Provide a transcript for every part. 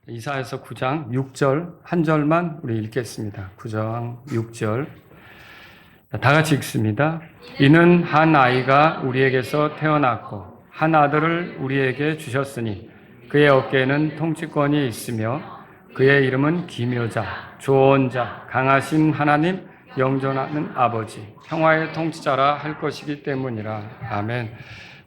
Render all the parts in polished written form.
이사야서 9장 6절 한 절만 우리 읽겠습니다. 9장 6절 다 같이 읽습니다. 이는 한 아이가 우리에게서 태어났고 한 아들을 우리에게 주셨으니 그의 어깨에는 통치권이 있으며 그의 이름은 기묘자, 조언자, 강하신 하나님, 영존하는 아버지, 평화의 통치자라 할 것이기 때문이라. 아멘.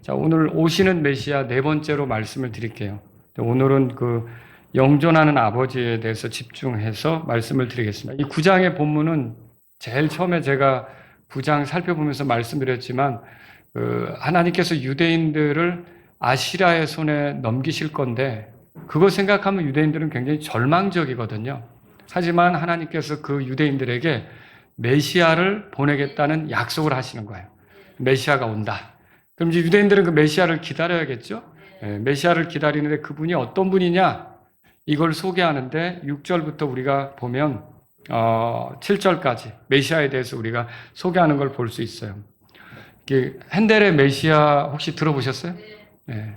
자, 오늘 오시는 메시아 네 번째로 말씀을 드릴게요. 오늘은 그 영존하는 아버지에 대해서 집중해서 말씀을 드리겠습니다. 이 9장의 본문은 제일 처음에 제가 9장 살펴보면서 말씀드렸지만 하나님께서 유대인들을 아시라의 손에 넘기실 건데 그거 생각하면 유대인들은 굉장히 절망적이거든요. 하지만 하나님께서 그 유대인들에게 메시아를 보내겠다는 약속을 하시는 거예요. 메시아가 온다. 그럼 이제 유대인들은 그 메시아를 기다려야겠죠? 메시아를 기다리는데 그분이 어떤 분이냐? 이걸 소개하는데 6절부터 우리가 보면 7절까지 메시아에 대해서 우리가 소개하는 걸 볼 수 있어요. 핸델의 메시아 혹시 들어보셨어요? 네.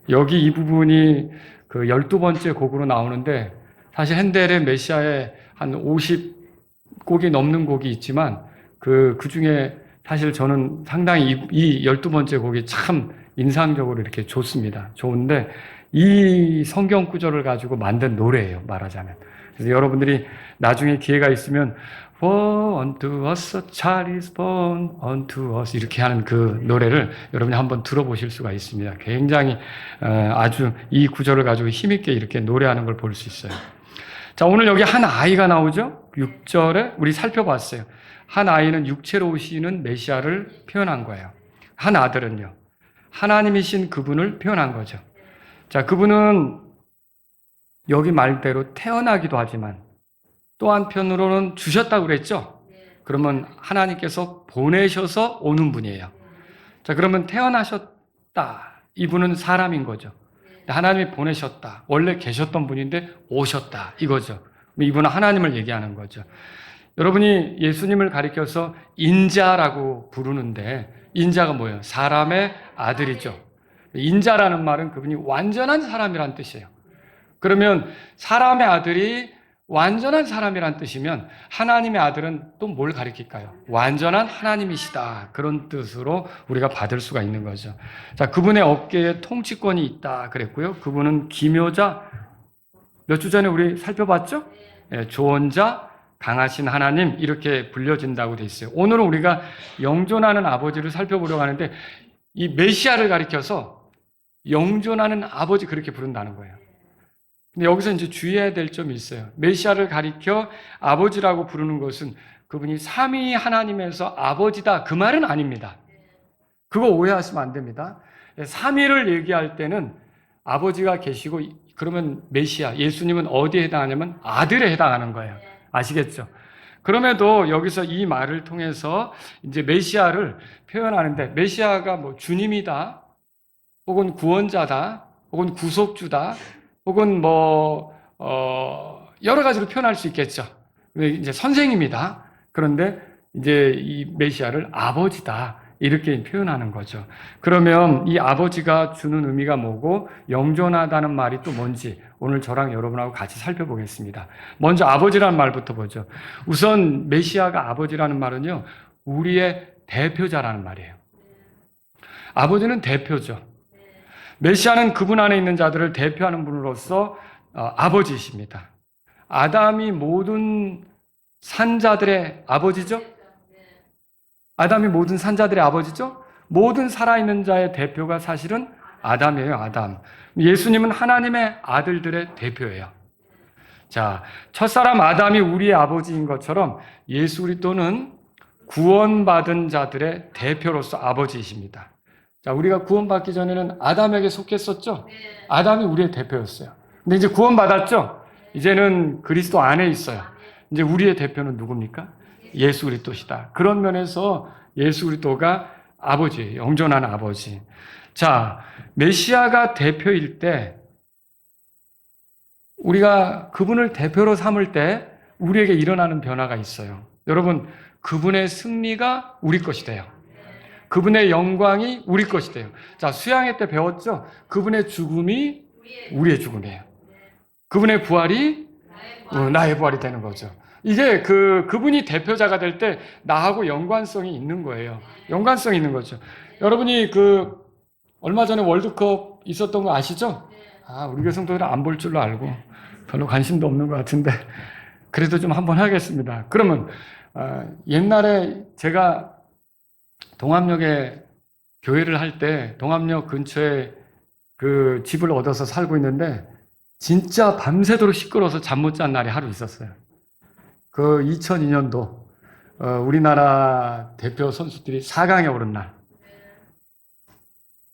여기 이 부분이 그 12번째 곡으로 나오는데 사실 핸델의 메시아에 한 50곡이 넘는 곡이 있지만 그 중에 사실 저는 상당히 이 12번째 곡이 참 인상적으로 이렇게 좋습니다. 좋은데 이 성경 구절을 가지고 만든 노래예요, 말하자면. 그래서 여러분들이 나중에 기회가 있으면 For unto us a child is born unto us 이렇게 하는 그 노래를 여러분이 한번 들어보실 수가 있습니다. 굉장히 아주 이 구절을 가지고 힘있게 이렇게 노래하는 걸 볼 수 있어요. 자, 오늘 여기 한 아이가 나오죠? 6절에 우리 살펴봤어요. 한 아이는 육체로 오시는 메시아를 표현한 거예요. 한 아들은요, 하나님이신 그분을 표현한 거죠. 자, 그분은 여기 말대로 태어나기도 하지만 또 한편으로는 주셨다고 그랬죠? 그러면 하나님께서 보내셔서 오는 분이에요. 자, 그러면 태어나셨다. 이분은 사람인 거죠. 하나님이 보내셨다. 원래 계셨던 분인데 오셨다. 이거죠. 이분은 하나님을 얘기하는 거죠. 여러분이 예수님을 가리켜서 인자라고 부르는데 인자가 뭐예요? 사람의 아들이죠. 인자라는 말은 그분이 완전한 사람이란 뜻이에요. 그러면 사람의 아들이 완전한 사람이란 뜻이면 하나님의 아들은 또 뭘 가리킬까요? 완전한 하나님이시다. 그런 뜻으로 우리가 받을 수가 있는 거죠. 자, 그분의 어깨에 통치권이 있다 그랬고요. 그분은 기묘자, 몇 주 전에 우리 살펴봤죠? 조언자, 강하신 하나님 이렇게 불려진다고 돼 있어요. 오늘은 우리가 영존하는 아버지를 살펴보려고 하는데 이 메시아를 가리켜서 영존하는 아버지 그렇게 부른다는 거예요. 근데 여기서 이제 주의해야 될 점이 있어요. 메시아를 가리켜 아버지라고 부르는 것은 그분이 삼위 하나님에서 아버지다 그 말은 아닙니다. 그거 오해하시면 안 됩니다. 삼위를 얘기할 때는 아버지가 계시고 그러면 메시아, 예수님은 어디에 해당하냐면 아들에 해당하는 거예요. 아시겠죠? 그럼에도 여기서 이 말을 통해서 이제 메시아를 표현하는데 메시아가 뭐 주님이다, 혹은 구원자다, 혹은 구속주다, 혹은 여러 가지로 표현할 수 있겠죠. 이제 선생님이다. 그런데 이제 이 메시아를 아버지다. 이렇게 표현하는 거죠. 그러면 이 아버지가 주는 의미가 뭐고 영존하다는 말이 또 뭔지 오늘 저랑 여러분하고 같이 살펴보겠습니다. 먼저 아버지라는 말부터 보죠. 우선 메시아가 아버지라는 말은요, 우리의 대표자라는 말이에요. 아버지는 대표죠. 메시아는 그분 안에 있는 자들을 대표하는 분으로서 아버지이십니다. 아담이 모든 산자들의 아버지죠? 아담이 모든 산자들의 아버지죠? 모든 살아있는 자의 대표가 사실은 아담이에요, 아담. 예수님은 하나님의 아들들의 대표예요. 자, 첫사람 아담이 우리의 아버지인 것처럼 예수 그리스도는 구원받은 자들의 대표로서 아버지이십니다. 자, 우리가 구원받기 전에는 아담에게 속했었죠? 아담이 우리의 대표였어요. 근데 이제 구원받았죠? 이제는 그리스도 안에 있어요. 이제 우리의 대표는 누굽니까? 예수 그리스도시다. 그런 면에서 예수 그리스도가 아버지예요. 영존한 아버지. 자, 메시아가 대표일 때 우리가 그분을 대표로 삼을 때 우리에게 일어나는 변화가 있어요. 여러분, 그분의 승리가 우리 것이 돼요. 그분의 영광이 우리 것이 돼요. 자, 수양회 때 배웠죠? 그분의 죽음이 우리의 죽음이에요. 그분의 부활이 나의 부활이 되는 거죠. 이게 그분이 대표자가 될 때 나하고 연관성이 있는 거예요. 연관성이 있는 거죠. 여러분이 얼마 전에 월드컵 있었던 거 아시죠? 우리 교회 성도들은 안 볼 줄로 알고 별로 관심도 없는 것 같은데 그래도 좀 한번 하겠습니다. 그러면 옛날에 제가 동암역에 교회를 할 때 동암역 근처에 그 집을 얻어서 살고 있는데 진짜 밤새도록 시끄러워서 잠 못 잔 날이 하루 있었어요. 2002년도 우리나라 대표 선수들이 4강에 오른 날.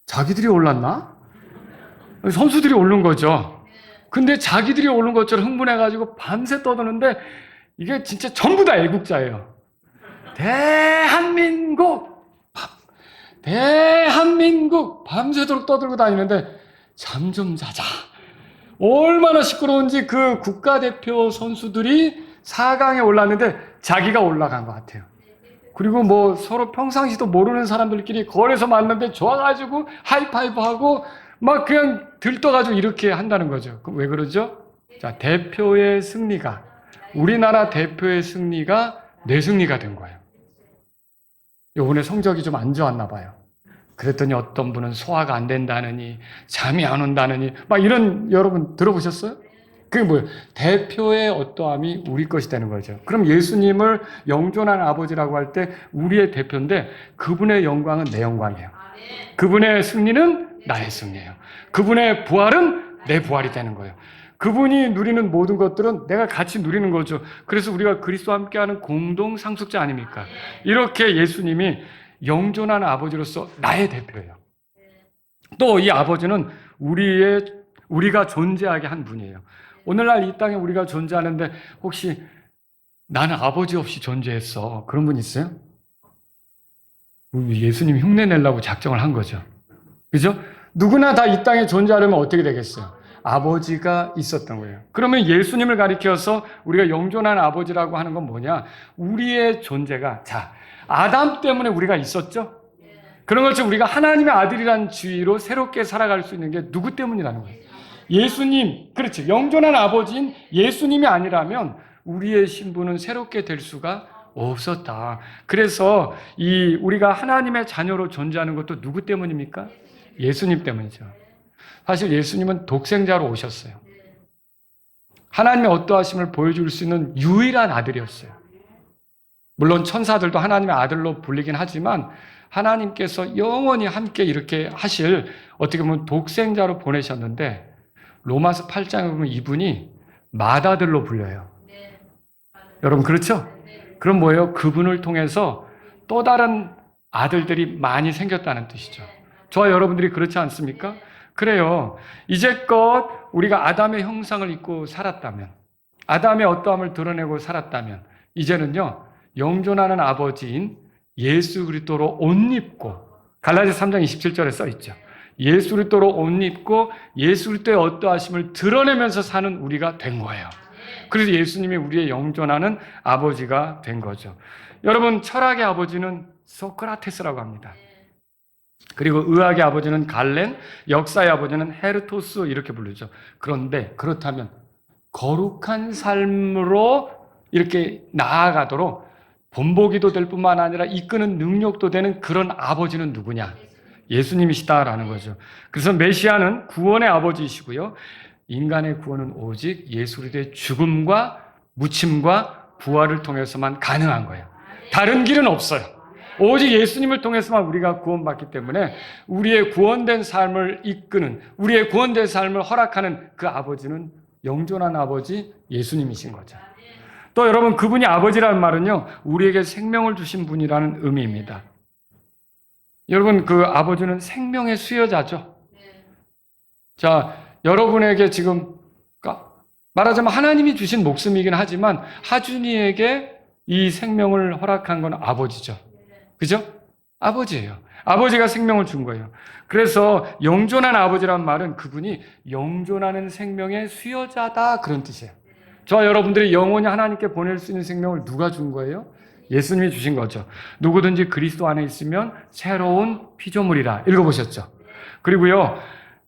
자기들이 올랐나? 선수들이 오른 거죠. 근데 자기들이 오른 것처럼 흥분해가지고 밤새 떠드는데 이게 진짜 전부 다 애국자예요. 대한민국 밤새도록 떠들고 다니는데 잠 좀 자자. 얼마나 시끄러운지 그 국가대표 선수들이 4강에 올랐는데 자기가 올라간 것 같아요. 그리고 뭐 서로 평상시도 모르는 사람들끼리 거리에서 만났는데 좋아가지고 하이파이브하고 막 그냥 들떠가지고 이렇게 한다는 거죠. 그럼 왜 그러죠? 자, 대표의 승리가, 우리나라 대표의 승리가 내 승리가 된 거예요. 요번에 성적이 좀 안 좋았나 봐요. 그랬더니 어떤 분은 소화가 안 된다느니, 잠이 안 온다느니, 막 이런, 여러분 들어보셨어요? 그게 뭐예요? 대표의 어떠함이 우리 것이 되는 거죠. 그럼 예수님을 영존한 아버지라고 할 때 우리의 대표인데 그분의 영광은 내 영광이에요. 그분의 승리는 나의 승리예요. 그분의 부활은 내 부활이 되는 거예요. 그분이 누리는 모든 것들은 내가 같이 누리는 거죠. 그래서 우리가 그리스도와 함께하는 공동 상속자 아닙니까? 이렇게 예수님이 영존한 아버지로서 나의 대표예요. 또 이 아버지는 우리가 존재하게 한 분이에요. 오늘날 이 땅에 우리가 존재하는데 혹시 나는 아버지 없이 존재했어. 그런 분 있어요? 예수님 흉내 내려고 작정을 한 거죠. 그죠? 누구나 다 이 땅에 존재하려면 어떻게 되겠어요? 아버지가 있었던 거예요. 그러면 예수님을 가리켜서 우리가 영존한 아버지라고 하는 건 뭐냐? 우리의 존재가, 아담 때문에 우리가 있었죠? 그런 것처럼 우리가 하나님의 아들이라는 지위로 새롭게 살아갈 수 있는 게 누구 때문이라는 거예요? 예수님, 그렇죠. 영존한 아버지인 예수님이 아니라면 우리의 신분은 새롭게 될 수가 없었다. 그래서 우리가 하나님의 자녀로 존재하는 것도 누구 때문입니까? 예수님 때문이죠. 사실 예수님은 독생자로 오셨어요. 하나님의 어떠하심을 보여줄 수 있는 유일한 아들이었어요. 물론 천사들도 하나님의 아들로 불리긴 하지만 하나님께서 영원히 함께 이렇게 하실 어떻게 보면 독생자로 보내셨는데 로마서 8장에 보면 이분이 맏아들로 불려요. 여러분 그렇죠? 그럼 뭐예요? 그분을 통해서 또 다른 아들들이 많이 생겼다는 뜻이죠. 저와 여러분들이 그렇지 않습니까? 그래요. 이제껏 우리가 아담의 형상을 입고 살았다면, 아담의 어떠함을 드러내고 살았다면 이제는요 영존하는 아버지인 예수 그리스도로 옷 입고, 갈라디아서 3장 27절에 써 있죠. 예수 그리스도로 옷 입고 예수 그리스도의 어떠하심을 드러내면서 사는 우리가 된 거예요. 그래서 예수님이 우리의 영존하는 아버지가 된 거죠. 여러분, 철학의 아버지는 소크라테스라고 합니다. 그리고 의학의 아버지는 갈렌, 역사의 아버지는 헤르토스 이렇게 부르죠. 그런데 그렇다면 거룩한 삶으로 이렇게 나아가도록 본보기도 될 뿐만 아니라 이끄는 능력도 되는 그런 아버지는 누구냐? 예수님이시다라는 거죠. 그래서 메시아는 구원의 아버지이시고요. 인간의 구원은 오직 예수 그리스도의 죽음과 묻힘과 부활을 통해서만 가능한 거예요. 다른 길은 없어요. 오직 예수님을 통해서만 우리가 구원받기 때문에 우리의 구원된 삶을 이끄는, 우리의 구원된 삶을 허락하는 그 아버지는 영존한 아버지 예수님이신 거죠. 또 여러분, 그분이 아버지라는 말은요, 우리에게 생명을 주신 분이라는 의미입니다. 여러분, 그 아버지는 생명의 수여자죠. 자, 여러분에게 지금 말하자면 하나님이 주신 목숨이긴 하지만 하준이에게 이 생명을 허락한 건 아버지죠. 그죠? 아버지예요. 아버지가 생명을 준 거예요. 그래서 영존한 아버지란 말은 그분이 영존하는 생명의 수여자다 그런 뜻이에요. 저와 여러분들이 영원히 하나님께 보낼 수 있는 생명을 누가 준 거예요? 예수님이 주신 거죠. 누구든지 그리스도 안에 있으면 새로운 피조물이라 읽어보셨죠? 그리고요,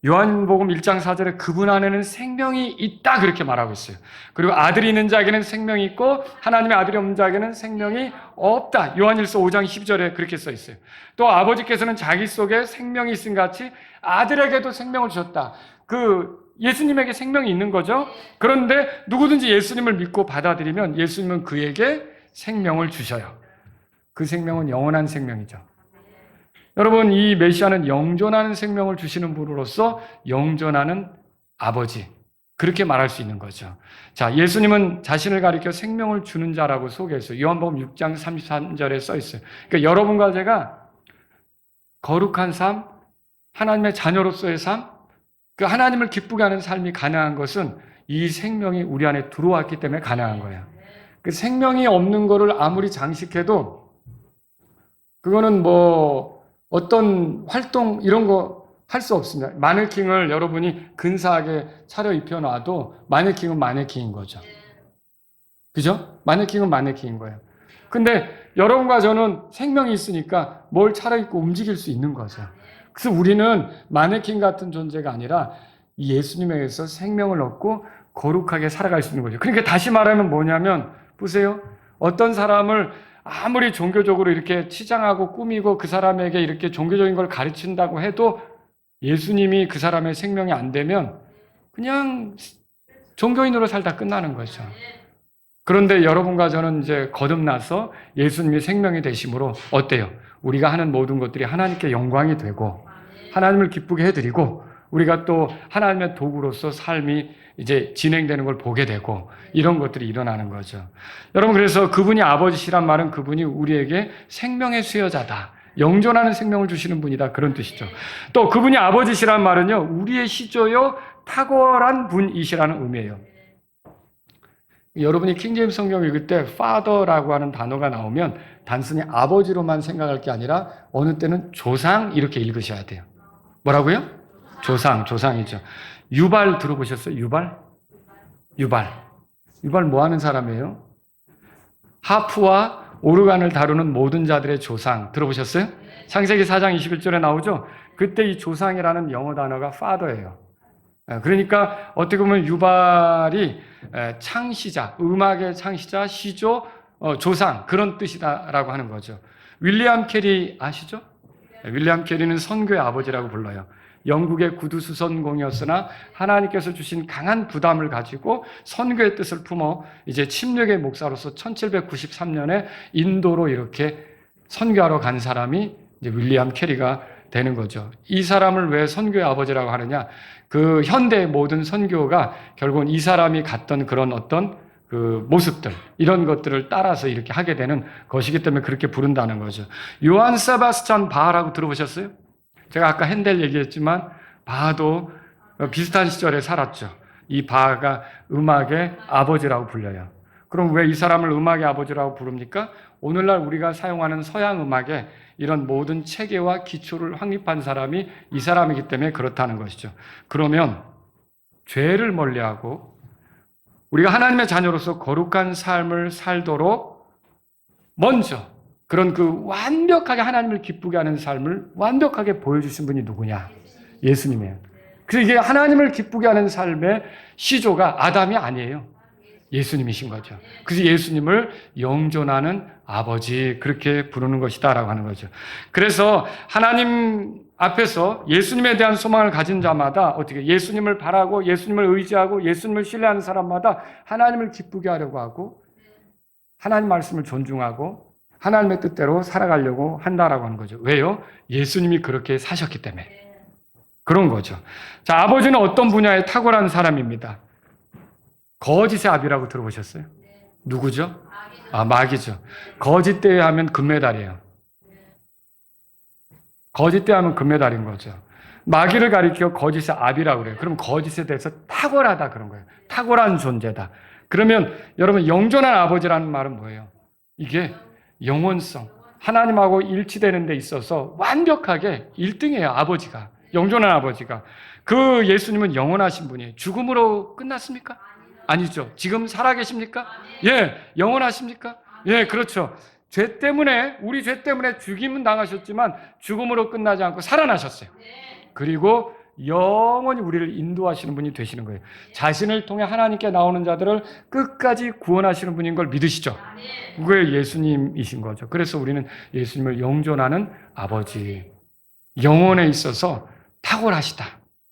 요한복음 1장 4절에 그분 안에는 생명이 있다 그렇게 말하고 있어요. 그리고 아들이 있는 자에게는 생명이 있고 하나님의 아들이 없는 자에게는 생명이 없다. 요한일서 5장 12절에 그렇게 써 있어요. 또 아버지께서는 자기 속에 생명이 있음 같이 아들에게도 생명을 주셨다. 예수님에게 생명이 있는 거죠. 그런데 누구든지 예수님을 믿고 받아들이면 예수님은 그에게 생명을 주셔요. 그 생명은 영원한 생명이죠. 여러분, 이 메시아는 영존하는 생명을 주시는 분으로서 영존하는 아버지, 그렇게 말할 수 있는 거죠. 자, 예수님은 자신을 가리켜 생명을 주는 자라고 소개했어요. 요한복음 6장 33절에 써 있어요. 그러니까 여러분과 제가 거룩한 삶, 하나님의 자녀로서의 삶, 그 하나님을 기쁘게 하는 삶이 가능한 것은 이 생명이 우리 안에 들어왔기 때문에 가능한 거예요. 그 생명이 없는 거를 아무리 장식해도 그거는 어떤 활동 이런 거 할 수 없습니다. 마네킹을 여러분이 근사하게 차려입혀 놔도 마네킹은 마네킹인 거죠. 그죠? 마네킹은 마네킹인 거예요. 근데 여러분과 저는 생명이 있으니까 뭘 차려입고 움직일 수 있는 거죠. 그래서 우리는 마네킹 같은 존재가 아니라 예수님에게서 생명을 얻고 거룩하게 살아갈 수 있는 거죠. 그러니까 다시 말하면 뭐냐면 보세요. 어떤 사람을 아무리 종교적으로 이렇게 치장하고 꾸미고 그 사람에게 이렇게 종교적인 걸 가르친다고 해도 예수님이 그 사람의 생명이 안 되면 그냥 종교인으로 살다 끝나는 거죠. 그런데 여러분과 저는 이제 거듭나서 예수님이 생명이 되심으로 어때요? 우리가 하는 모든 것들이 하나님께 영광이 되고 하나님을 기쁘게 해드리고 우리가 또 하나님의 도구로서 삶이 이제 진행되는 걸 보게 되고 이런 것들이 일어나는 거죠. 여러분, 그래서 그분이 아버지시란 말은 그분이 우리에게 생명의 수여자다. 영존하는 생명을 주시는 분이다. 그런 뜻이죠. 또 그분이 아버지시란 말은요, 우리의 시조요 탁월한 분이시라는 의미예요. 여러분이 킹제임스 성경 읽을 때 father라고 하는 단어가 나오면 단순히 아버지로만 생각할 게 아니라 어느 때는 조상 이렇게 읽으셔야 돼요. 뭐라고요? 조상이죠. 유발 들어보셨어요? 유발 뭐 하는 사람이에요? 하프와 오르간을 다루는 모든 자들의 조상 들어보셨어요? 창세기 4장 21절에 나오죠? 그때 이 조상이라는 영어 단어가 father예요. 그러니까 어떻게 보면 유발이 창시자, 음악의 창시자, 시조, 조상 그런 뜻이다라고 하는 거죠. 윌리엄 캐리 아시죠? 윌리엄 캐리는 선교의 아버지라고 불러요. 영국의 구두수선공이었으나 하나님께서 주신 강한 부담을 가지고 선교의 뜻을 품어 이제 침략의 목사로서 1793년에 인도로 이렇게 선교하러 간 사람이 이제 윌리엄 캐리가 되는 거죠. 이 사람을 왜 선교의 아버지라고 하느냐? 그 현대의 모든 선교가 결국은 이 사람이 갔던 그런 어떤 그 모습들, 이런 것들을 따라서 이렇게 하게 되는 것이기 때문에 그렇게 부른다는 거죠. 요한 세바스찬 바하라고 들어보셨어요? 제가 아까 핸델 얘기했지만 바하도 비슷한 시절에 살았죠. 이 바하가 음악의 아버지라고 불려요. 그럼 왜 이 사람을 음악의 아버지라고 부릅니까? 오늘날 우리가 사용하는 서양 음악에 이런 모든 체계와 기초를 확립한 사람이 이 사람이기 때문에 그렇다는 것이죠. 그러면 죄를 멀리하고 우리가 하나님의 자녀로서 거룩한 삶을 살도록 먼저 그런 그 완벽하게 하나님을 기쁘게 하는 삶을 완벽하게 보여주신 분이 누구냐? 예수님이에요. 그래서 이게 하나님을 기쁘게 하는 삶의 시조가 아담이 아니에요. 예수님이신 거죠. 그래서 예수님을 영존하는 아버지 그렇게 부르는 것이다라고 하는 거죠. 그래서 하나님 앞에서 예수님에 대한 소망을 가진 자마다 어떻게 예수님을 바라고 예수님을 의지하고 예수님을 신뢰하는 사람마다 하나님을 기쁘게 하려고 하고 하나님 말씀을 존중하고 하나님의 뜻대로 살아가려고 한다라고 하는 거죠. 왜요? 예수님이 그렇게 사셨기 때문에. 그런 거죠. 자, 아버지는 어떤 분야에 탁월한 사람입니다. 거짓의 아비라고 들어보셨어요? 누구죠? 마귀죠. 거짓대 하면 금메달이에요. 거짓대 하면 금메달인 거죠. 마귀를 가리켜 거짓의 아비라고 그래요. 그럼 거짓에 대해서 탁월하다 그런 거예요. 탁월한 존재다. 그러면 여러분 영존한 아버지라는 말은 뭐예요? 이게 영원성, 하나님하고 일치되는 데 있어서 완벽하게 1등이에요. 아버지가. 영존한 아버지가. 그 예수님은 영원하신 분이에요. 죽음으로 끝났습니까? 아니죠. 지금 살아계십니까? 예, 영원하십니까? 예, 그렇죠. 죄 때문에, 우리 죄 때문에 죽임은 당하셨지만 죽음으로 끝나지 않고 살아나셨어요. 그리고 영원히 우리를 인도하시는 분이 되시는 거예요. 자신을 통해 하나님께 나오는 자들을 끝까지 구원하시는 분인 걸 믿으시죠? 그게 예수님이신 거죠. 그래서 우리는 예수님을 영존하는 아버지, 영혼에 있어서 탁월하시다.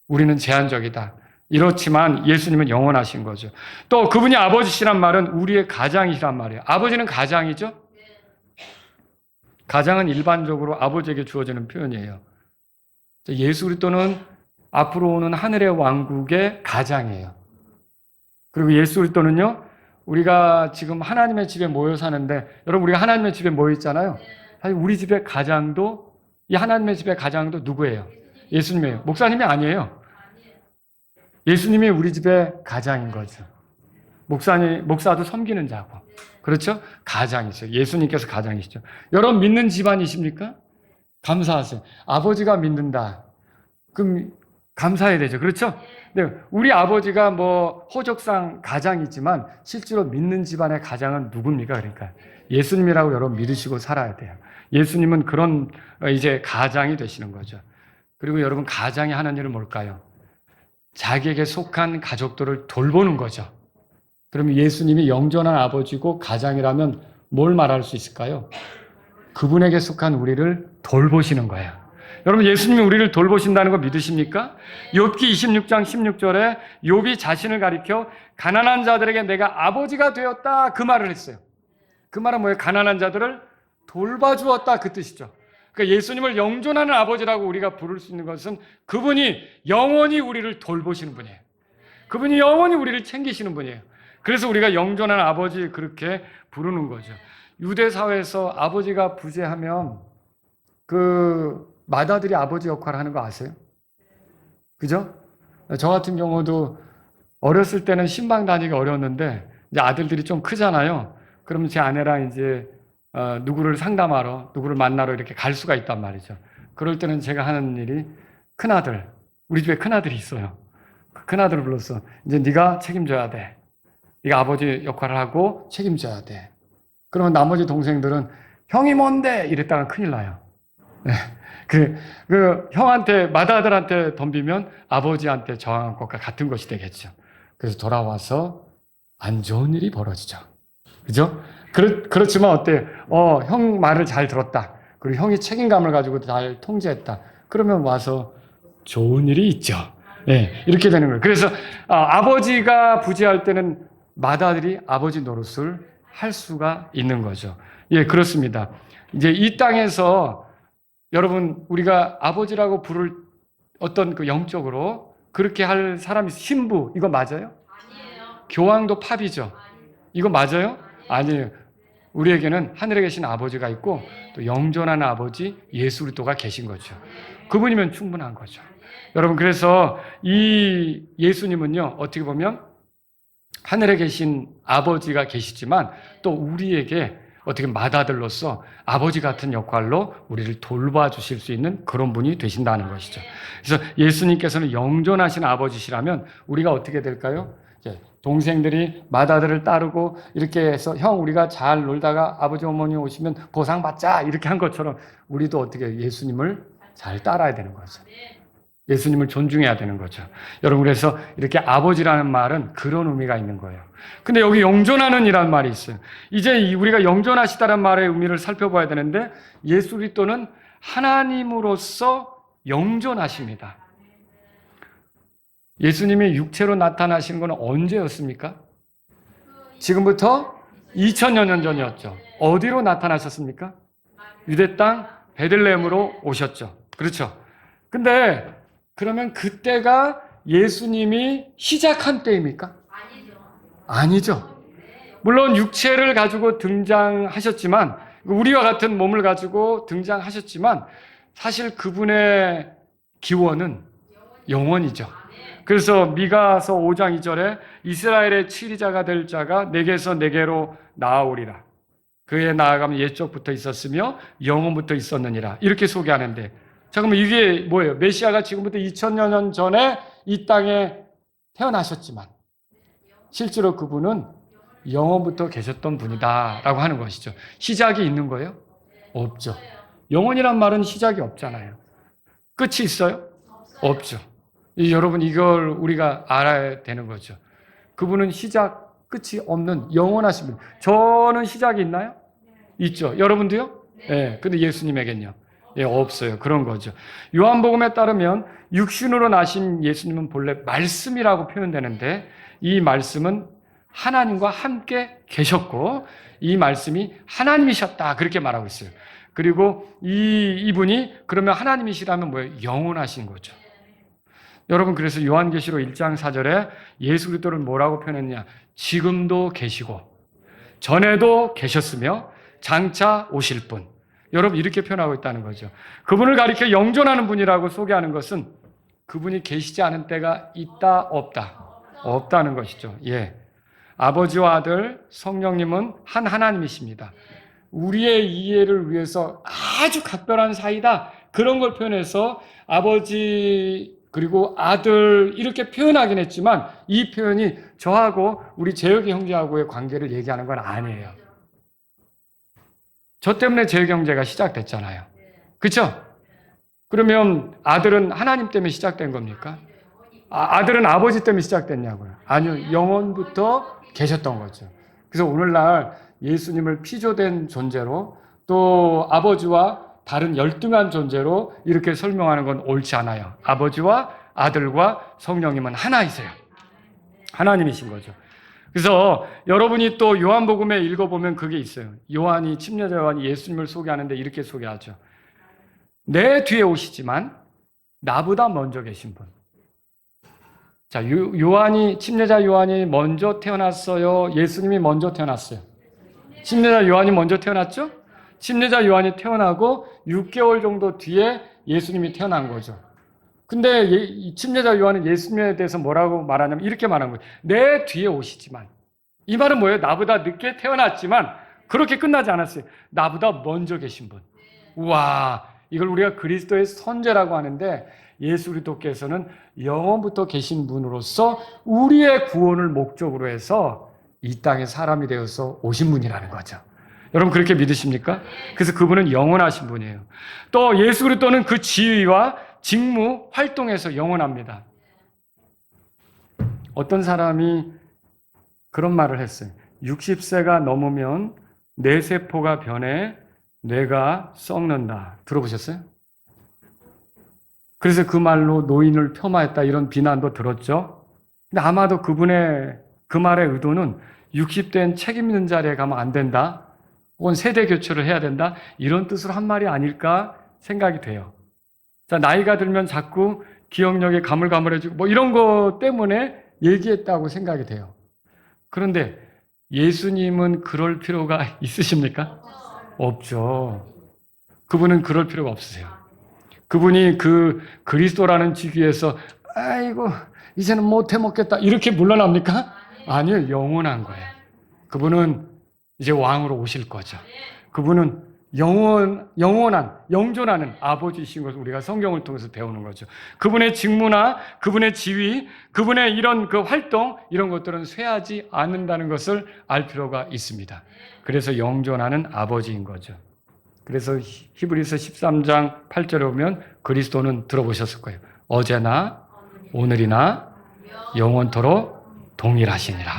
우리는 제한적이다. 이렇지만 예수님은 영원하신 거죠. 또 그분이 아버지시란 말은 우리의 가장이시란 말이에요. 아버지는 가장이죠? 가장은 일반적으로 아버지에게 주어지는 표현이에요. 예수 그리스도는 앞으로 오는 하늘의 왕국의 가장이에요. 그리고 예수 그리스도는요, 우리가 지금 하나님의 집에 모여 사는데, 여러분 우리가 하나님의 집에 모여 있잖아요. 사실 우리 집의 가장도, 이 하나님의 집의 가장도 누구예요? 예수님이에요. 목사님이 아니에요. 예수님이 우리 집의 가장인 거죠. 목사도 섬기는 자고. 그렇죠? 가장이세요. 예수님께서 가장이시죠. 여러분 믿는 집안이십니까? 감사하세요. 아버지가 믿는다. 그럼 감사해야 되죠. 그렇죠? 네, 우리 아버지가 뭐 호적상 가장이지만 실제로 믿는 집안의 가장은 누굽니까? 그러니까 예수님이라고 여러분 믿으시고 살아야 돼요. 예수님은 그런 이제 가장이 되시는 거죠. 그리고 여러분 가장이 하는 일은 뭘까요? 자기에게 속한 가족들을 돌보는 거죠. 그러면 예수님이 영존한 아버지고 가장이라면 뭘 말할 수 있을까요? 그분에게 속한 우리를 돌보시는 거예요. 여러분 예수님이 우리를 돌보신다는 거 믿으십니까? 욥기 26장 16절에 욥이 자신을 가리켜 가난한 자들에게 내가 아버지가 되었다 그 말을 했어요. 그 말은 뭐예요? 가난한 자들을 돌봐주었다 그 뜻이죠. 그러니까 예수님을 영존하는 아버지라고 우리가 부를 수 있는 것은 그분이 영원히 우리를 돌보시는 분이에요. 그분이 영원히 우리를 챙기시는 분이에요. 그래서 우리가 영존하는 아버지 그렇게 부르는 거죠. 유대 사회에서 아버지가 부재하면 그 맏아들이 아버지 역할을 하는 거 아세요? 그죠? 저 같은 경우도 어렸을 때는 신방 다니기 어려웠는데 이제 아들들이 좀 크잖아요. 그러면 제 아내랑 이제 누구를 상담하러, 누구를 만나러 이렇게 갈 수가 있단 말이죠. 그럴 때는 제가 하는 일이 큰아들, 우리 집에 큰아들이 있어요. 그 큰아들을 불러서 이제 네가 책임져야 돼. 네가 아버지 역할을 하고 책임져야 돼. 그러면 나머지 동생들은 형이 뭔데? 이랬다가 큰일 나요. 네. 그 형한테, 맏아들한테 덤비면 아버지한테 저항한 것과 같은 것이 되겠죠. 그래서 돌아와서 안 좋은 일이 벌어지죠. 그죠? 그렇지만 어때요? 형 말을 잘 들었다. 그리고 형이 책임감을 가지고 잘 통제했다. 그러면 와서 좋은 일이 있죠. 네, 이렇게 되는 거예요. 그래서 아버지가 부재할 때는 맏아들이 아버지 노릇을 할 수가 있는 거죠. 예, 그렇습니다. 이제 이 땅에서 여러분 우리가 아버지라고 부를 어떤 그 영적으로 그렇게 할 사람이 신부 이거 맞아요? 아니에요. 교황도 팝이죠. 이거 맞아요? 아니에요. 우리에게는 하늘에 계신 아버지가 있고 또 영존하는 아버지 예수 그리스도가 계신 거죠. 그분이면 충분한 거죠. 여러분 그래서 이 예수님은요 어떻게 보면 하늘에 계신 아버지가 계시지만 또 우리에게 어떻게 맏아들로서 아버지 같은 역할로 우리를 돌봐주실 수 있는 그런 분이 되신다는 것이죠. 그래서 예수님께서는 영존하신 아버지시라면 우리가 어떻게 될까요? 동생들이 맏아들을 따르고 이렇게 해서 형 우리가 잘 놀다가 아버지 어머니 오시면 보상받자 이렇게 한 것처럼 우리도 어떻게 예수님을 잘 따라야 되는 거죠. 예수님을 존중해야 되는 거죠. 여러분 그래서 이렇게 아버지라는 말은 그런 의미가 있는 거예요. 근데 여기 영존하는 이라는 말이 있어요. 이제 우리가 영존하시다는 말의 의미를 살펴봐야 되는데 예수 그리스도는 하나님으로서 영존하십니다. 예수님이 육체로 나타나신 건 언제였습니까? 지금부터 2000여 년 전이었죠. 어디로 나타나셨습니까? 유대 땅 베들레헴으로 오셨죠. 그렇죠. 근데 그러면 그때가 예수님이 시작한 때입니까? 아니죠. 물론 육체를 가지고 등장하셨지만 우리와 같은 몸을 가지고 등장하셨지만 사실 그분의 기원은 영원이죠. 그래서 미가서 5장 2절에 이스라엘의 치리자가 될 자가 내게서 내게로 나아오리라. 그의 나아감은 옛적부터 있었으며 영원부터 있었느니라. 이렇게 소개하는데 자, 그러면 이게 뭐예요? 메시아가 지금부터 2000여 년 전에 이 땅에 태어나셨지만 실제로 그분은 영원부터 계셨던 분이다라고 하는 것이죠. 시작이 있는 거예요? 없죠. 영원이란 말은 시작이 없잖아요. 끝이 있어요? 없죠. 여러분 이걸 우리가 알아야 되는 거죠. 그분은 시작 끝이 없는 영원하신 분. 저는 시작이 있나요? 있죠. 여러분도요? 예. 근데 예수님에겐요? 예, 없어요. 그런 거죠. 요한복음에 따르면 육신으로 나신 예수님은 본래 말씀이라고 표현되는데 이 말씀은 하나님과 함께 계셨고 이 말씀이 하나님이셨다. 그렇게 말하고 있어요. 그리고 이분이 그러면 하나님이시라면 뭐예요? 영원하신 거죠. 여러분 그래서 요한계시록 1장 4절에 예수 그리스도를 뭐라고 표현했냐? 지금도 계시고 전에도 계셨으며 장차 오실 분. 여러분 이렇게 표현하고 있다는 거죠. 그분을 가리켜 영존하는 분이라고 소개하는 것은 그분이 계시지 않은 때가 있다 없다. 없다는 것이죠. 예. 아버지와 아들 성령님은 한 하나님이십니다. 우리의 이해를 위해서 아주 각별한 사이다. 그런 걸 표현해서 아버지 그리고 아들 이렇게 표현하긴 했지만 이 표현이 저하고 우리 재혁이 형제하고의 관계를 얘기하는 건 아니에요. 저 때문에 재혁이 형제가 시작됐잖아요. 그렇죠? 그러면 아들은 하나님 때문에 시작된 겁니까? 아들은 아버지 때문에 시작됐냐고요? 아니요. 영원부터 계셨던 거죠. 그래서 오늘날 예수님을 피조된 존재로 또 아버지와 다른 열등한 존재로 이렇게 설명하는 건 옳지 않아요. 아버지와 아들과 성령님은 하나이세요. 하나님이신 거죠. 그래서 여러분이 또 요한복음에 읽어보면 그게 있어요. 침례자 요한이 예수님을 소개하는데 이렇게 소개하죠. 내 뒤에 오시지만 나보다 먼저 계신 분. 자, 침례자 요한이 먼저 태어났어요? 예수님이 먼저 태어났어요? 침례자 요한이 먼저 태어났죠? 침례자 요한이 태어나고 6개월 정도 뒤에 예수님이 태어난 거죠. 근데 침례자 요한은 예수님에 대해서 뭐라고 말하냐면 이렇게 말한 거예요. 내 뒤에 오시지만. 이 말은 뭐예요? 나보다 늦게 태어났지만 그렇게 끝나지 않았어요. 나보다 먼저 계신 분. 우와, 이걸 우리가 그리스도의 선제라고 하는데 예수 그리스도께서는 영원부터 계신 분으로서 우리의 구원을 목적으로 해서 이 땅에 사람이 되어서 오신 분이라는 거죠. 여러분 그렇게 믿으십니까? 그래서 그분은 영원하신 분이에요. 또 예수 그리스도는 그 지위와 직무, 활동에서 영원합니다. 어떤 사람이 그런 말을 했어요. 60세가 넘으면 뇌세포가 변해 뇌가 썩는다. 들어보셨어요? 그래서 그 말로 노인을 폄하했다 이런 비난도 들었죠. 근데 아마도 그 말의 의도는 60대는 책임 있는 자리에 가면 안 된다. 혹은 세대 교체를 해야 된다. 이런 뜻으로 한 말이 아닐까 생각이 돼요. 자, 나이가 들면 자꾸 기억력이 가물가물해지고 뭐 이런 거 때문에 얘기했다고 생각이 돼요. 그런데 예수님은 그럴 필요가 있으십니까? 없죠. 그분은 그럴 필요가 없으세요. 그분이 그 그리스도라는 직위에서 아이고 이제는 못 해먹겠다 이렇게 물러납니까? 아니요. 영원한 거예요. 그분은 이제 왕으로 오실 거죠. 그분은 영원한, 영존하는 아버지이신 것을 우리가 성경을 통해서 배우는 거죠. 그분의 직무나 그분의 지위, 그분의 이런 그 활동, 이런 것들은 쇠하지 않는다는 것을 알 필요가 있습니다. 그래서 영존하는 아버지인 거죠. 그래서 히브리서 13장 8절에 보면 그리스도는 들어보셨을 거예요. 어제나 오늘이나 영원토록 동일하시니라.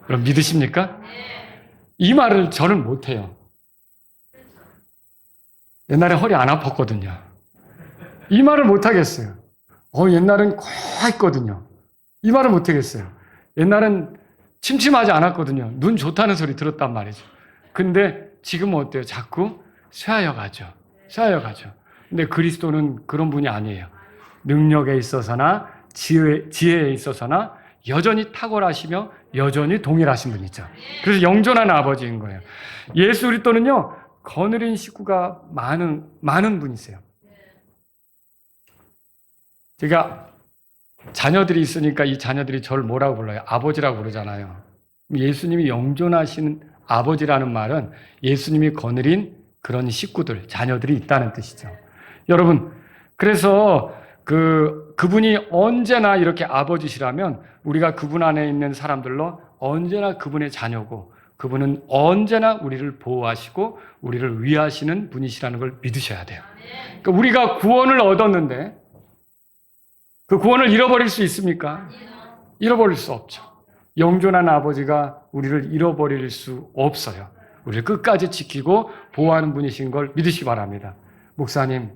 그럼 믿으십니까? 이 말을 저는 못해요. 옛날에 허리 안 아팠거든요. 이 말을 못하겠어요. 옛날엔 꽉 했거든요. 이 말을 못하겠어요. 옛날엔 침침하지 않았거든요. 눈 좋다는 소리 들었단 말이죠. 근데 지금은 어때요? 자꾸 쇠하여 가죠. 근데 그리스도는 그런 분이 아니에요. 능력에 있어서나 지혜에 있어서나 여전히 탁월하시며 여전히 동일하신 분이죠. 그래서 영존하는 아버지인 거예요. 예수 그리스도는요. 거느린 식구가 많은 분이세요. 제가 자녀들이 있으니까 이 자녀들이 저를 뭐라고 불러요? 아버지라고 부르잖아요. 예수님이 영존하시는 아버지라는 말은 예수님이 거느린 그런 식구들, 자녀들이 있다는 뜻이죠. 여러분, 그래서 그분이 언제나 이렇게 아버지시라면 우리가 그분 안에 있는 사람들로 언제나 그분의 자녀고 그분은 언제나 우리를 보호하시고 우리를 위하시는 분이시라는 걸 믿으셔야 돼요. 그러니까 우리가 구원을 얻었는데 그 구원을 잃어버릴 수 있습니까? 잃어버릴 수 없죠. 영존한 아버지가 우리를 잃어버릴 수 없어요. 우리를 끝까지 지키고 보호하는 분이신 걸 믿으시기 바랍니다. 목사님,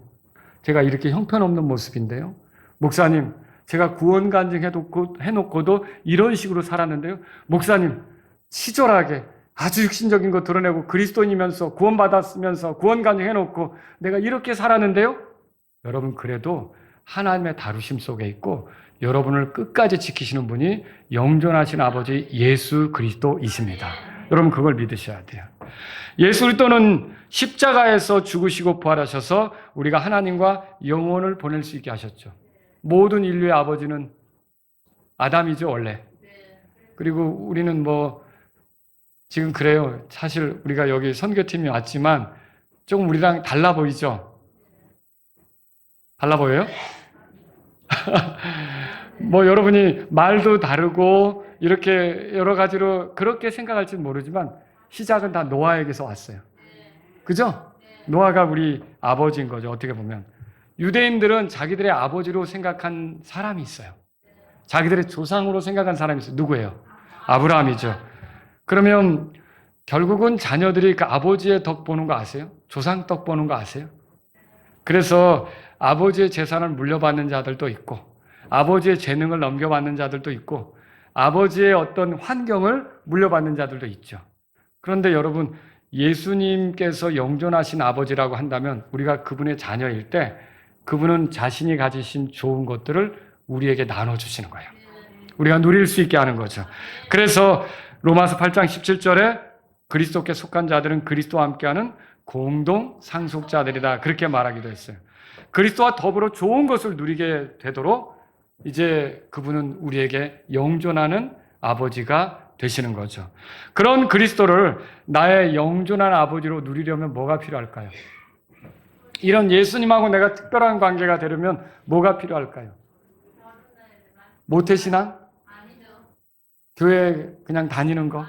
제가 이렇게 형편없는 모습인데요. 목사님, 제가 구원 간증해놓고도 이런 식으로 살았는데요. 목사님, 치졸하게 아주 육신적인 거 드러내고 그리스도인이면서 구원받았으면서 구원 간증해놓고 내가 이렇게 살았는데요. 여러분, 그래도 하나님의 다루심 속에 있고 여러분을 끝까지 지키시는 분이 영존하신 아버지 예수 그리스도이십니다. 여러분, 그걸 믿으셔야 돼요. 예수 그리스도는 십자가에서 죽으시고 부활하셔서 우리가 하나님과 영원을 보낼 수 있게 하셨죠. 모든 인류의 아버지는 아담이죠, 원래. 그리고 우리는 지금 그래요. 사실 우리가 여기 선교팀이 왔지만 조금 우리랑 달라 보이죠? 달라 보여요? 여러분이 말도 다르고 이렇게 여러 가지로 그렇게 생각할지는 모르지만 시작은 다 노아에게서 왔어요. 그죠? 노아가 우리 아버지인 거죠, 어떻게 보면. 유대인들은 자기들의 아버지로 생각한 사람이 있어요. 자기들의 조상으로 생각한 사람이 있어요. 누구예요? 아브라함이죠. 그러면 결국은 자녀들이 그 아버지의 덕 보는 거 아세요? 조상 덕 보는 거 아세요? 그래서 아버지의 재산을 물려받는 자들도 있고 아버지의 재능을 넘겨받는 자들도 있고 아버지의 어떤 환경을 물려받는 자들도 있죠. 그런데 여러분, 예수님께서 영존하신 아버지라고 한다면 우리가 그분의 자녀일 때 그분은 자신이 가지신 좋은 것들을 우리에게 나눠주시는 거예요. 우리가 누릴 수 있게 하는 거죠. 그래서 로마서 8장 17절에 그리스도께 속한 자들은 그리스도와 함께하는 공동 상속자들이다, 그렇게 말하기도 했어요. 그리스도와 더불어 좋은 것을 누리게 되도록 이제 그분은 우리에게 영존하는 아버지가 되시는 거죠. 그런 그리스도를 나의 영존한 아버지로 누리려면 뭐가 필요할까요? 이런 예수님하고 내가 특별한 관계가 되려면 뭐가 필요할까요? 모태신앙? 교회 그냥 다니는 거?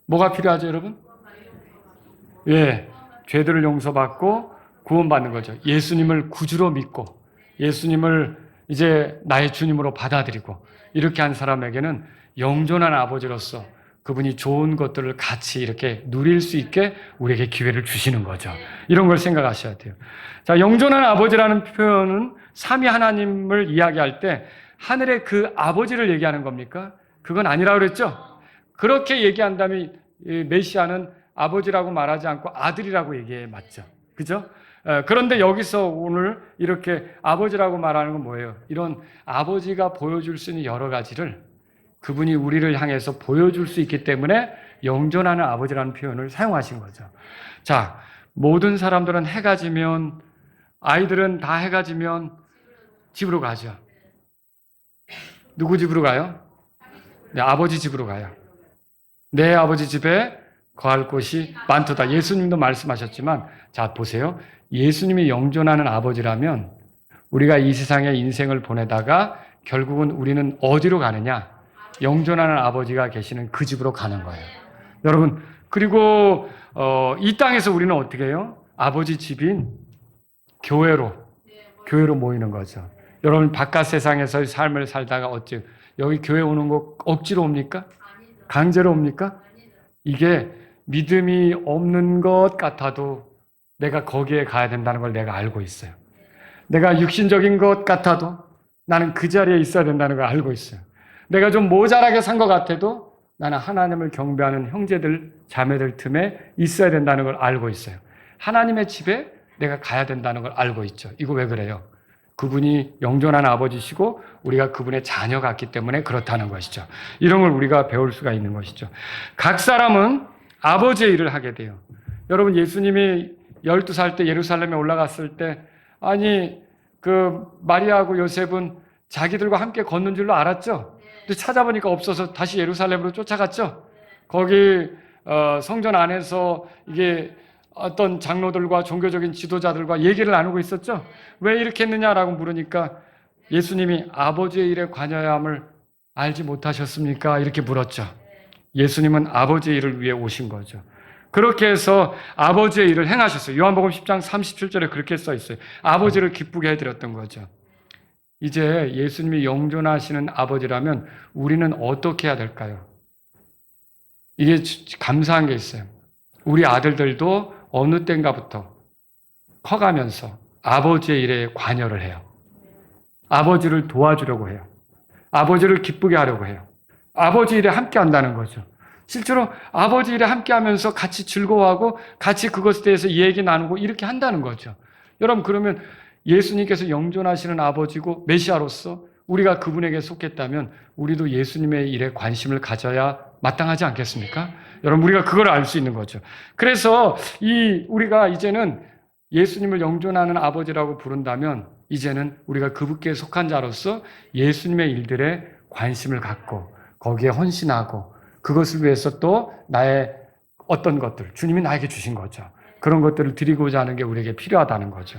뭐가 필요하죠, 여러분? 예, 죄들을 용서받고 구원받는 거죠. 예수님을 구주로 믿고 예수님을 이제 나의 주님으로 받아들이고 이렇게 한 사람에게는 영존한 아버지로서 그분이 좋은 것들을 같이 이렇게 누릴 수 있게 우리에게 기회를 주시는 거죠. 이런 걸 생각하셔야 돼요. 자, 영존한 아버지라는 표현은 삼위 하나님을 이야기할 때 하늘의 그 아버지를 얘기하는 겁니까? 그건 아니라고 그랬죠? 그렇게 얘기한다면 메시아는 아버지라고 말하지 않고 아들이라고 얘기해, 맞죠? 그죠? 그런데 여기서 오늘 이렇게 아버지라고 말하는 건 뭐예요? 이런 아버지가 보여줄 수 있는 여러 가지를 그분이 우리를 향해서 보여줄 수 있기 때문에 영존하는 아버지라는 표현을 사용하신 거죠. 자, 모든 사람들은 해가 지면, 아이들은 다 해가 지면 집으로 가죠. 누구 집으로 가요? 네, 아버지 집으로 가요. 내 아버지 집에 거할 곳이 많도다. 예수님도 말씀하셨지만, 자, 보세요. 예수님이 영존하는 아버지라면 우리가 이 세상에 인생을 보내다가 결국은 우리는 어디로 가느냐? 영존하는 아버지가 계시는 그 집으로 가는 거예요. 여러분, 그리고 이 땅에서 우리는 어떻게 해요? 아버지 집인 교회로 모이는 거죠. 여러분, 바깥 세상에서의 삶을 살다가 어찌 여기 교회 오는 거 억지로 옵니까? 강제로 옵니까? 이게 믿음이 없는 것 같아도 내가 거기에 가야 된다는 걸 내가 알고 있어요. 내가 육신적인 것 같아도 나는 그 자리에 있어야 된다는 걸 알고 있어요. 내가 좀 모자라게 산 것 같아도 나는 하나님을 경배하는 형제들, 자매들 틈에 있어야 된다는 걸 알고 있어요. 하나님의 집에 내가 가야 된다는 걸 알고 있죠. 이거 왜 그래요? 그분이 영존한 아버지시고 우리가 그분의 자녀 같기 때문에 그렇다는 것이죠. 이런 걸 우리가 배울 수가 있는 것이죠. 각 사람은 아버지의 일을 하게 돼요. 여러분, 예수님이 12살 때 예루살렘에 올라갔을 때 아니 그 마리아하고 요셉은 자기들과 함께 걷는 줄로 알았죠. 근데 찾아보니까 없어서 다시 예루살렘으로 쫓아갔죠. 거기 성전 안에서 이게 어떤 장로들과 종교적인 지도자들과 얘기를 나누고 있었죠. 왜 이렇게 했느냐라고 물으니까 예수님이 아버지의 일에 관여함을 알지 못하셨습니까? 이렇게 물었죠. 예수님은 아버지의 일을 위해 오신 거죠. 그렇게 해서 아버지의 일을 행하셨어요. 요한복음 10장 37절에 그렇게 써 있어요. 아버지를 기쁘게 해드렸던 거죠. 이제 예수님이 영존하시는 아버지라면 우리는 어떻게 해야 될까요? 이게 감사한 게 있어요. 우리 아들들도 어느 때인가부터 커가면서 아버지의 일에 관여를 해요. 아버지를 도와주려고 해요. 아버지를 기쁘게 하려고 해요. 아버지 일에 함께 한다는 거죠. 실제로 아버지 일에 함께 하면서 같이 즐거워하고 같이 그것에 대해서 얘기 나누고 이렇게 한다는 거죠. 여러분, 그러면 예수님께서 영존하시는 아버지고 메시아로서 우리가 그분에게 속했다면 우리도 예수님의 일에 관심을 가져야 마땅하지 않겠습니까? 여러분, 우리가 그걸 알 수 있는 거죠. 그래서 우리가 이제는 예수님을 영존하는 아버지라고 부른다면 이제는 우리가 그분께 속한 자로서 예수님의 일들에 관심을 갖고 거기에 헌신하고 그것을 위해서 또 나의 어떤 것들, 주님이 나에게 주신 거죠. 그런 것들을 드리고자 하는 게 우리에게 필요하다는 거죠.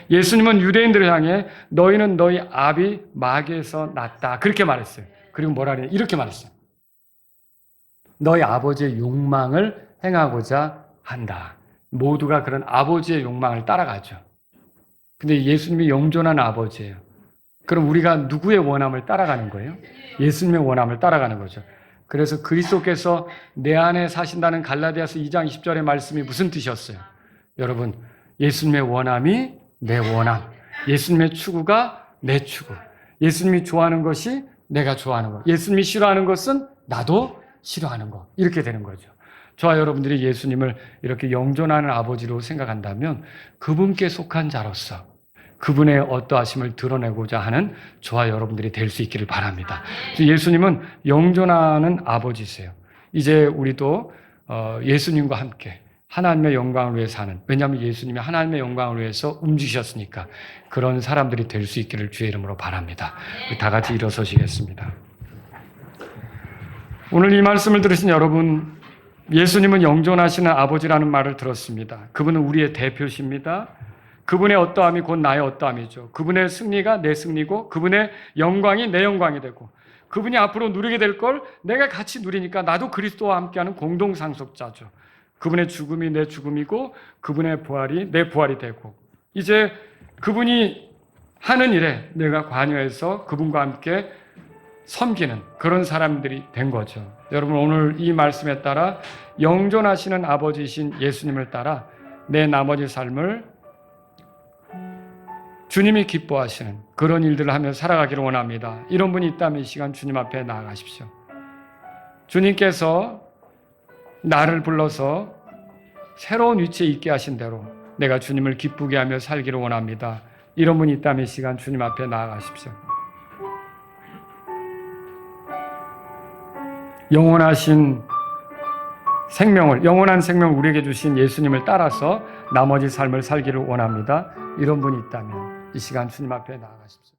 예수님은 유대인들을 향해 너희는 너희 아비 마귀에서 났다. 그렇게 말했어요. 그리고 뭐라 그래요? 이렇게 말했어요. 너희 아버지의 욕망을 행하고자 한다. 모두가 그런 아버지의 욕망을 따라가죠. 근데 예수님이 영존한 아버지예요. 그럼 우리가 누구의 원함을 따라가는 거예요? 예수님의 원함을 따라가는 거죠. 그래서 그리스도께서 내 안에 사신다는 갈라디아서 2장 20절의 말씀이 무슨 뜻이었어요? 여러분, 예수님의 원함이 내 원함, 예수님의 추구가 내 추구, 예수님이 좋아하는 것이 내가 좋아하는 것, 예수님이 싫어하는 것은 나도 싫어하는 것, 이렇게 되는 거죠. 저와 여러분들이 예수님을 이렇게 영존하는 아버지로 생각한다면 그분께 속한 자로서 그분의 어떠하심을 드러내고자 하는 저와 여러분들이 될 수 있기를 바랍니다. 예수님은 영존하는 아버지세요. 이제 우리도 예수님과 함께 하나님의 영광을 위해서 하는, 왜냐하면 예수님이 하나님의 영광을 위해서 움직이셨으니까 그런 사람들이 될 수 있기를 주의 이름으로 바랍니다. 우리 다 같이 일어서시겠습니다. 오늘 이 말씀을 들으신 여러분, 예수님은 영존하시는 아버지라는 말을 들었습니다. 그분은 우리의 대표십니다. 그분의 어떠함이 곧 나의 어떠함이죠. 그분의 승리가 내 승리고 그분의 영광이 내 영광이 되고 그분이 앞으로 누리게 될 걸 내가 같이 누리니까 나도 그리스도와 함께하는 공동 상속자죠. 그분의 죽음이 내 죽음이고 그분의 부활이 내 부활이 되고 이제 그분이 하는 일에 내가 관여해서 그분과 함께 섬기는 그런 사람들이 된 거죠. 여러분, 오늘 이 말씀에 따라 영존하시는 아버지이신 예수님을 따라 내 나머지 삶을 주님이 기뻐하시는 그런 일들을 하며 살아가기를 원합니다. 이런 분이 있다면 이 시간 주님 앞에 나아가십시오. 주님께서 나를 불러서 새로운 위치에 있게 하신 대로 내가 주님을 기쁘게 하며 살기를 원합니다. 이런 분이 있다면 이 시간 주님 앞에 나아가십시오. 영원한 생명을 우리에게 주신 예수님을 따라서 나머지 삶을 살기를 원합니다. 이런 분이 있다면 이 시간 주님 앞에 나아가십시오.